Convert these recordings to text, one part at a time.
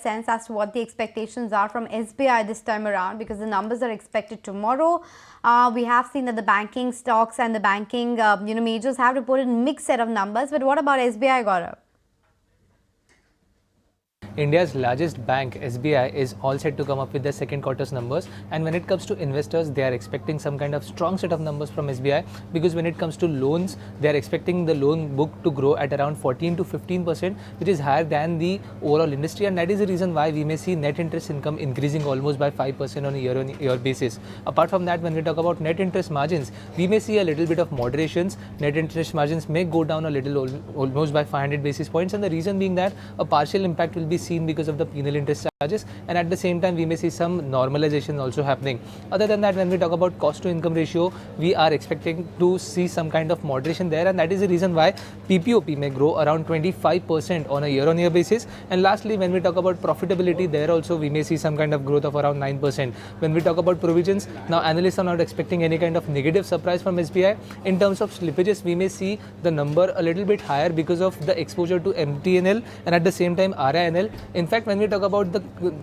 sense as to what the expectations are from SBI this time around, because the numbers are expected tomorrow. We have seen that the banking stocks and the banking majors have reported mixed set of numbers. But what about SBI, Gaurav? India's largest bank, SBI, is all set to come up with their second quarter's numbers. And when it comes to investors, they are expecting some kind of strong set of numbers from SBI, because when it comes to loans, they are expecting the loan book to grow at around 14 to 15%, which is higher than the overall industry. And that is the reason why we may see net interest income increasing almost by 5% on a year-on-year basis. Apart from that, when we talk about net interest margins, we may see a little bit of moderations. Net interest margins may go down a little, almost by 500 basis points. And the reason being that a partial impact will be seen because of the penal interest charges, and at the same time we may see some normalization also happening. Other than that, when we talk about cost to income ratio, we are expecting to see some kind of moderation there, and that is the reason why PPOP may grow around 25% on a year-on-year basis. And lastly, when we talk about profitability, there also we may see some kind of growth of around 9%. When we talk about provisions, now analysts are not expecting any kind of negative surprise from SBI. In terms of slippages, we may see the number a little bit higher because of the exposure to MTNL and at the same time RINL. In fact, when we talk about the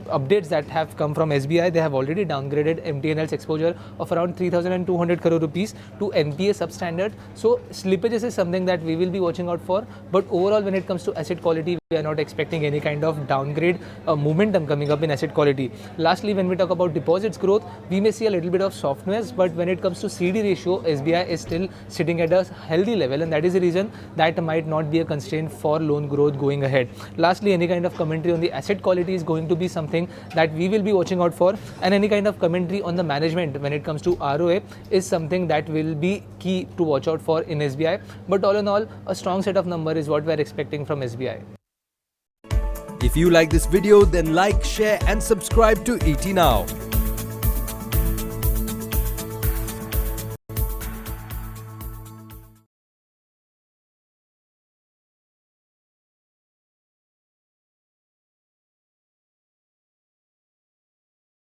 updates that have come from SBI, they have already downgraded MTNL's exposure of around 3,200 crore rupees to NPA substandard. So slippages is something that we will be watching out for. But overall, when it comes to asset quality, we are not expecting any kind of downgrade momentum coming up in asset quality. Lastly, when we talk about deposits growth, we may see a little bit of softness. But when it comes to CD ratio, SBI is still sitting at a healthy level, and that is the reason that might not be a constraint for loan growth going ahead. Lastly, any kind of commentary on the asset quality is going to be something that we will be watching out for, and any kind of commentary on the management when it comes to ROA is something that will be key to watch out for in SBI. But all in all, a strong set of number is what we are expecting from SBI. If you like this video, then like, share and subscribe to ET Now.